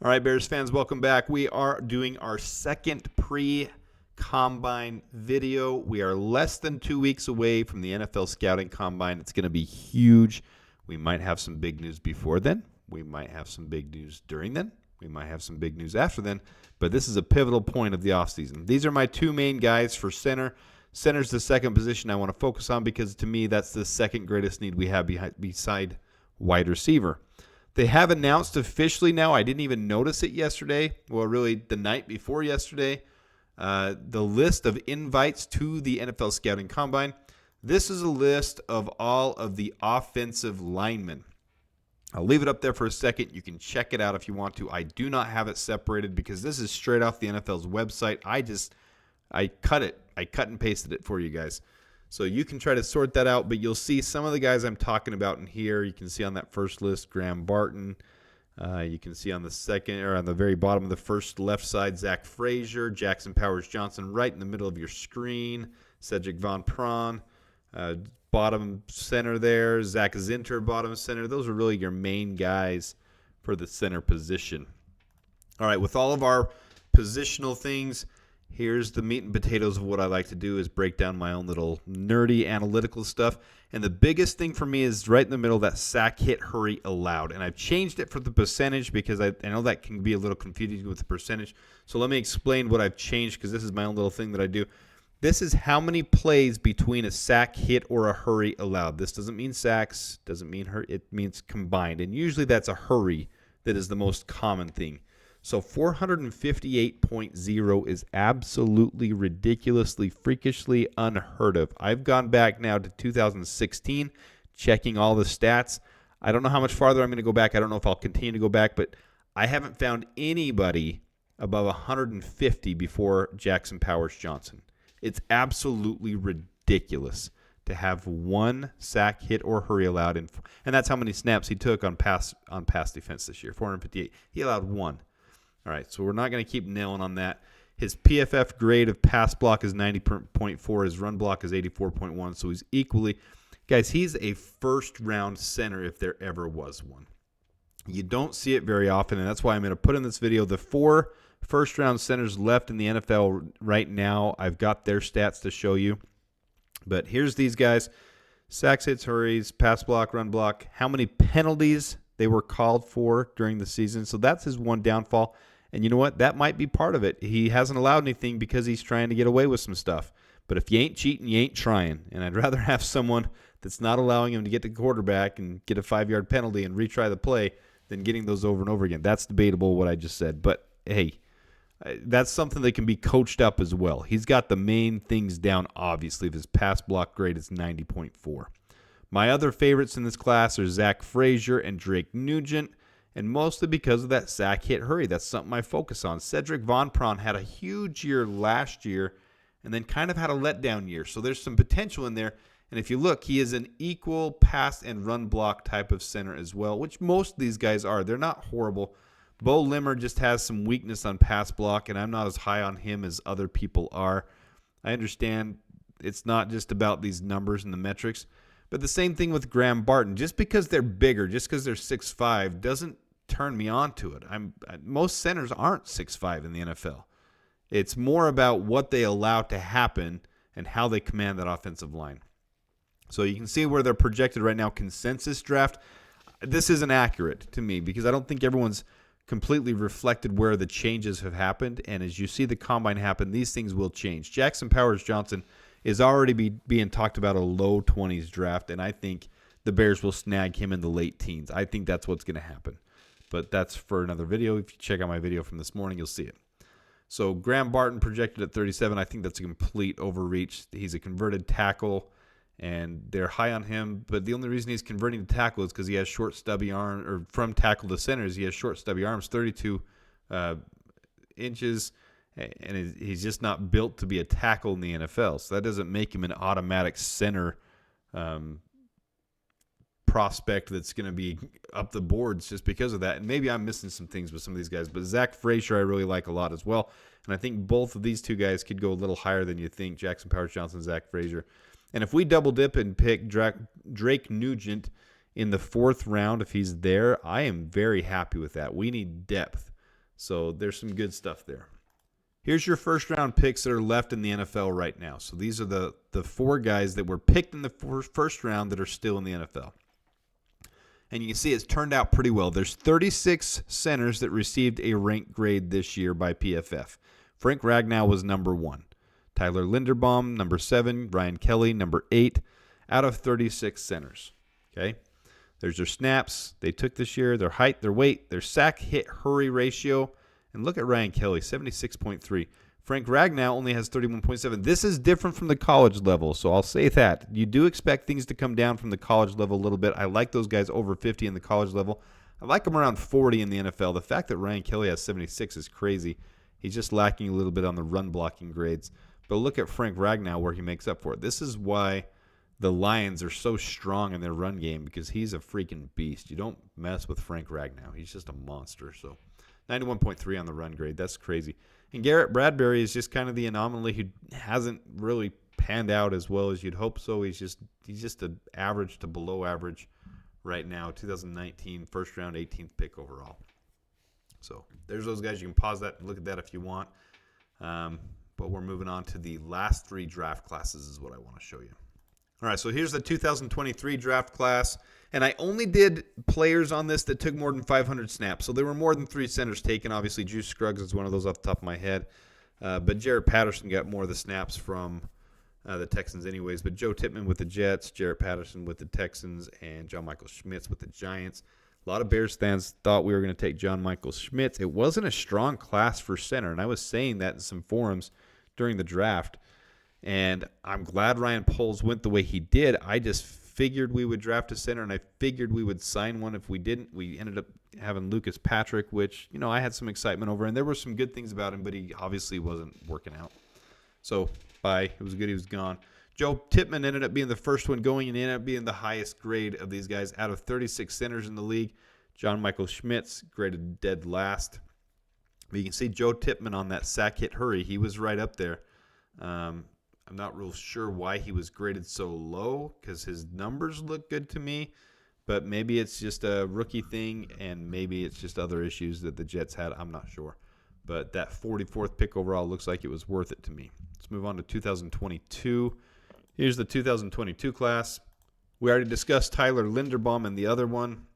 All right, Bears fans, welcome back. We are doing our second pre-combine video. We are less than 2 weeks away from the NFL Scouting Combine. It's going to be huge. We might have some big news before then. We might have some big news during then. We might have some big news after then. But this is a pivotal point of the offseason. These are my two main guys for center. Center's the second position I want to focus on because, to me, that's the second greatest need we have beside wide receiver. They have announced officially now, I didn't even notice it yesterday, well, really the night before yesterday, the list of invites to the NFL Scouting Combine. This is a list of all of the offensive linemen. I'll leave it up there for a second. You can check it out if you want to. I do not have it separated because this is straight off the NFL's website. I cut it. I cut and pasted it for you guys. So you can try to sort that out, but you'll see some of the guys I'm talking about in here. You can see on that first list, Graham Barton. You can see on the second, or on the very bottom of the first left side, Zach Frazier, Jackson Powers Johnson, right in the middle of your screen, Cedric Von Prawn, bottom center there, Zach Zinter, bottom center. Those are really your main guys for the center position. All right, with all of our positional things, here's the meat and potatoes of what I like to do is break down my own little nerdy analytical stuff. And the biggest thing for me is right in the middle, that sack, hit, hurry, allowed. And I've changed it for the percentage because I know that can be a little confusing with the percentage. So let me explain what I've changed because this is my own little thing that I do. This is how many plays between a sack, hit, or a hurry allowed. This doesn't mean sacks, doesn't mean hurry, it means combined. And usually that's a hurry that is the most common thing. So 458.0 is absolutely ridiculously, freakishly unheard of. I've gone back now to 2016, checking all the stats. I don't know how much farther I'm going to go back. I don't know if I'll continue to go back, but I haven't found anybody above 150 before Jackson Powers Johnson. It's absolutely ridiculous to have one sack, hit, or hurry allowed, and that's how many snaps he took on pass defense this year, 458. He allowed one. All right, so we're not going to keep nailing on that. His PFF grade of pass block is 90.4. His run block is 84.1, so he's equally. Guys, he's a first-round center if there ever was one. You don't see it very often, and that's why I'm going to put in this video the 4 first-round centers left in the NFL right now. I've got their stats to show you. But here's these guys. Sacks, hits, hurries, pass block, run block. How many penalties they were called for during the season. So that's his one downfall. And you know what? That might be part of it. He hasn't allowed anything because he's trying to get away with some stuff. But if you ain't cheating, you ain't trying. And I'd rather have someone that's not allowing him to get the quarterback and get a 5-yard penalty and retry the play than getting those over and over again. That's debatable, what I just said. But, hey, that's something that can be coached up as well. He's got the main things down, obviously. His pass block grade is 90.4. My other favorites in this class are Zach Frazier and Drake Nugent, and mostly because of that sack, hit, hurry. That's something I focus on. Cedric Von Prawn had a huge year last year and then kind of had a letdown year. So there's some potential in there. And if you look, he is an equal pass and run block type of center as well, which most of these guys are. They're not horrible. Bo Limmer just has some weakness on pass block, and I'm not as high on him as other people are. I understand it's not just about these numbers and the metrics. But the same thing with Graham Barton. Just because they're bigger, just because they're 6'5", doesn't turn me on to it. Most centers aren't 6'5" in the NFL. It's more about what they allow to happen and how they command that offensive line. So you can see where they're projected right now. Consensus draft. This isn't accurate to me because I don't think everyone's completely reflected where the changes have happened. And as you see the combine happen, these things will change. Jackson Powers Johnson is already being talked about a low 20s draft, and I think the Bears will snag him in the late teens. I think that's what's going to happen. But that's for another video. If you check out my video from this morning, you'll see it. So Graham Barton projected at 37. I think that's a complete overreach. He's a converted tackle, and they're high on him. But the only reason he's converting to tackle is because he has short, stubby arms, or from tackle to centers, he has short, stubby arms, 32 inches. And he's just not built to be a tackle in the NFL. So that doesn't make him an automatic center prospect that's going to be up the boards just because of that. And maybe I'm missing some things with some of these guys. But Zach Frazier I really like a lot as well. And I think both of these two guys could go a little higher than you think. Jackson Powers Johnson, Zach Frazier. And if we double dip and pick Drake Nugent in the 4th round, if he's there, I am very happy with that. We need depth. So there's some good stuff there. Here's your first-round picks that are left in the NFL right now. So these are the 4 guys that were picked in the first round that are still in the NFL. And you can see it's turned out pretty well. There's 36 centers that received a rank grade this year by PFF. Frank Ragnow was number 1. Tyler Linderbaum, number 7. Ryan Kelly, number 8, out of 36 centers. Okay? There's their snaps they took this year, their height, their weight, their sack hit hurry ratio. And look at Ryan Kelly, 76.3. Frank Ragnow only has 31.7. This is different from the college level, so I'll say that. You do expect things to come down from the college level a little bit. I like those guys over 50 in the college level. I like them around 40 in the NFL. The fact that Ryan Kelly has 76 is crazy. He's just lacking a little bit on the run blocking grades. But look at Frank Ragnow where he makes up for it. This is why the Lions are so strong in their run game, because he's a freaking beast. You don't mess with Frank Ragnow. He's just a monster. So 91.3 on the run grade. That's crazy. And Garrett Bradbury is just kind of the anomaly who hasn't really panned out as well as you'd hope so. He's just an average to below average right now. 2019 first round, 18th pick overall. So there's those guys. You can pause that and look at that if you want. But we're moving on to the last 3 draft classes is what I want to show you. All right, so here's the 2023 draft class. And I only did players on this that took more than 500 snaps. So there were more than 3 centers taken. Obviously, Juice Scruggs is one of those off the top of my head. But Jaret Patterson got more of the snaps from the Texans anyways. But Joe Tippmann with the Jets, Jaret Patterson with the Texans, and John Michael Schmitz with the Giants. A lot of Bears fans thought we were going to take John Michael Schmitz. It wasn't a strong class for center, and I was saying that in some forums during the draft. And I'm glad Ryan Poles went the way he did. I just figured we would draft a center, and I figured we would sign one if we didn't. We ended up having Lucas Patrick, which, I had some excitement over, and there were some good things about him, but he obviously wasn't working out. So, bye. It was good he was gone. Joe Tippmann ended up being the first one going, and ended up being the highest grade of these guys out of 36 centers in the league. John Michael Schmitz graded dead last. But you can see Joe Tippmann on that sack hit hurry. He was right up there. I'm not real sure why he was graded so low, because his numbers look good to me, but maybe it's just a rookie thing, and maybe it's just other issues that the Jets had. I'm not sure. But that 44th pick overall looks like it was worth it to me. Let's move on to 2022. Here's the 2022 class. We already discussed Tyler Linderbaum and the other one.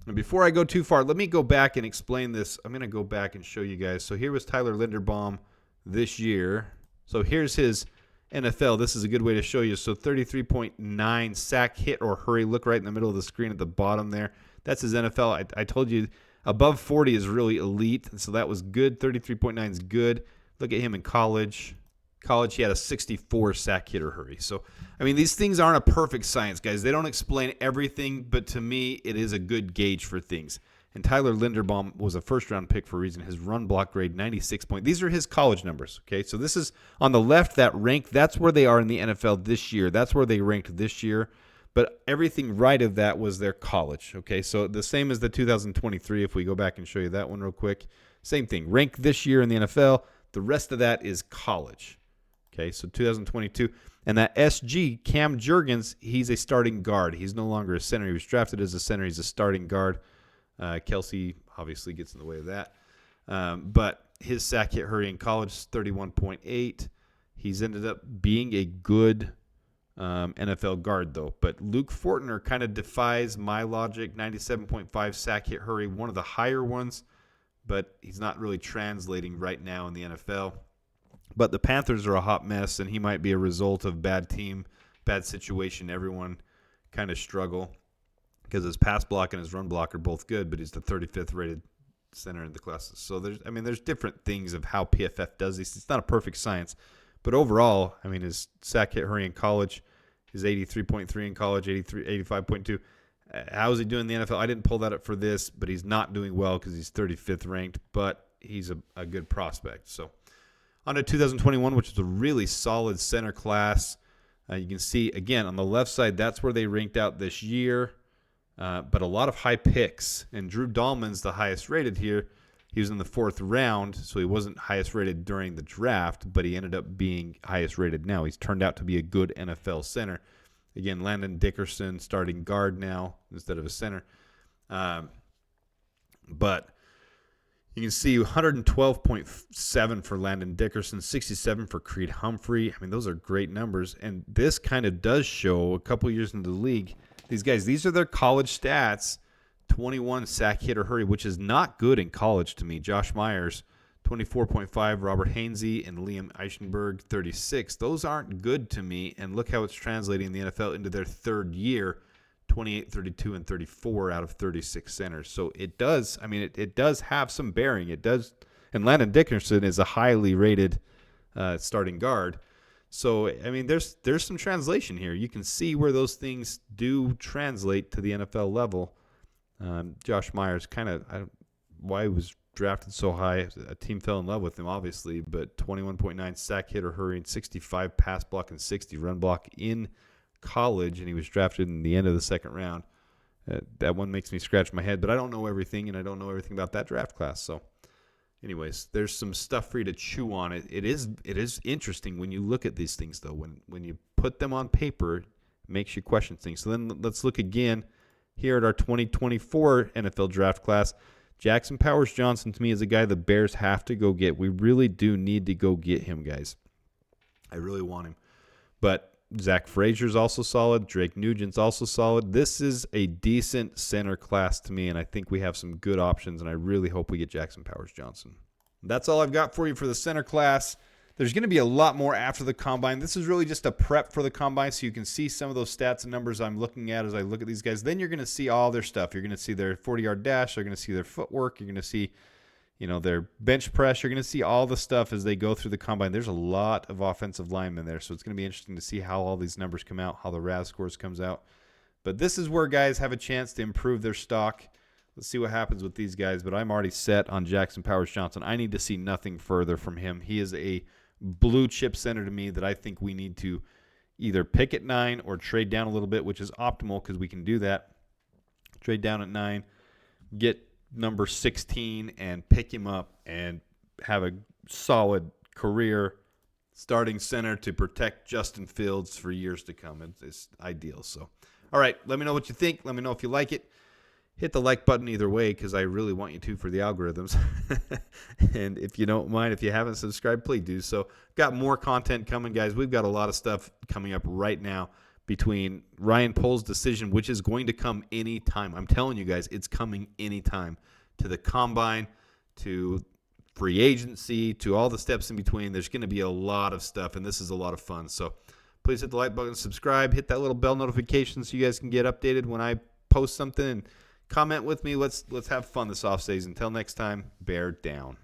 And before I go too far, let me go back and explain this. I'm going to go back and show you guys. So here was Tyler Linderbaum this year. So here's his NFL. This is a good way to show you. So 33.9 sack hit or hurry. Look right in the middle of the screen at the bottom there. That's his NFL. I told you above 40 is really elite. So that was good. 33.9 is good. Look at him in college. College, he had a 64 sack hit or hurry. So, these things aren't a perfect science, guys. They don't explain everything, but to me, it is a good gauge for things. And Tyler Linderbaum was a first-round pick for a reason. His run block grade, 96 point. These are his college numbers, okay? So this is on the left, that rank. That's where they are in the NFL this year. That's where they ranked this year. But everything right of that was their college, okay? So the same as the 2023, if we go back and show you that one real quick. Same thing. Rank this year in the NFL. The rest of that is college. Okay, so 2022. And that SG, Cam Jurgens, he's a starting guard. He's no longer a center. He was drafted as a center. He's a starting guard. Kelsey obviously gets in the way of that. But his sack hit hurry in college is 31.8. He's ended up being a good NFL guard, though. But Luke Fortner kind of defies my logic. 97.5 sack hit hurry, one of the higher ones. But he's not really translating right now in the NFL. But the Panthers are a hot mess, and he might be a result of bad team, bad situation. Everyone kind of struggle because his pass block and his run block are both good, but he's the 35th rated center in the classes. So there's different things of how PFF does these. It's not a perfect science, but overall, his sack hit hurry in college is 83.3 in college, 85.2. How is he doing in the NFL? I didn't pull that up for this, but he's not doing well because he's 35th ranked, but he's a good prospect. So on to 2021, which is a really solid center class. You can see, again, on the left side, that's where they ranked out this year. But a lot of high picks. And Drew Dahlman's the highest rated here. He was in the 4th round, so he wasn't highest rated during the draft, but he ended up being highest rated now. He's turned out to be a good NFL center. Again, Landon Dickerson, starting guard now instead of a center. But You can see 112.7 for Landon Dickerson, 67 for Creed Humphrey. I mean, those are great numbers. And this kind of does show a couple years into the league, these guys, these are their college stats. 21 sack, hit, or hurry, which is not good in college to me. Josh Myers, 24.5. Robert Hainsey and Liam Eichenberg, 36. Those aren't good to me. And look how it's translating in the NFL into their third year. 28, 32, and 34 out of 36 centers. So it does, I mean, it does have some bearing. It does, and Landon Dickerson is a highly rated starting guard. So, I mean, there's some translation here. You can see where those things do translate to the NFL level. Josh Myers, kind of, why he was drafted so high. A team fell in love with him, obviously, but 21.9 sack, hit, or hurry, and 65 pass block and 60 run block in college, and he was drafted in the end of the second round. That one makes me scratch my head, but I don't know everything, and I don't know everything about that draft class. So anyways, there's some stuff for you to chew on. It is interesting when you look at these things, though. When you put them on paper, it makes you question things. So then let's look again here at our 2024 NFL draft class. Jackson Powers Johnson, to me, is a guy the Bears have to go get. We really do need to go get him, guys. I really want him. But Zach Frazier's also solid. Drake Nugent's also solid. This is a decent center class to me, and I think we have some good options, and I really hope we get Jackson Powers Johnson. That's all I've got for you for the center class. There's going to be a lot more after the combine. This is really just a prep for the combine, so you can see some of those stats and numbers I'm looking at as I look at these guys. Then you're going to see all their stuff. You're going to see their 40-yard dash. You're going to see their footwork. You're going to see, their bench press. You're going to see all the stuff as they go through the combine. There's a lot of offensive linemen there, so it's going to be interesting to see how all these numbers come out, how the RAS scores comes out. But this is where guys have a chance to improve their stock. Let's see what happens with these guys, but I'm already set on Jackson Powers Johnson. I need to see nothing further from him. He is a blue chip center to me that I think we need to either pick at 9 or trade down a little bit, which is optimal because we can do that. Trade down at 9, get number 16 and pick him up and have a solid career starting center to protect Justin Fields for years to come. It's ideal. So, all right, let me know what you think. Let me know if you like it. Hit the like button either way because I really want you to for the algorithms. And if you don't mind, if you haven't subscribed, please do so. Got more content coming, guys. We've got a lot of stuff coming up right now between Ryan Pohl's decision, which is going to come anytime. I'm telling you guys, it's coming anytime, to the combine, to free agency, to all the steps in between. There's going to be a lot of stuff, and this is a lot of fun. So please hit the like button, subscribe, hit that little bell notification so you guys can get updated when I post something, and comment with me. Let's have fun this off season. Until next time, bear down.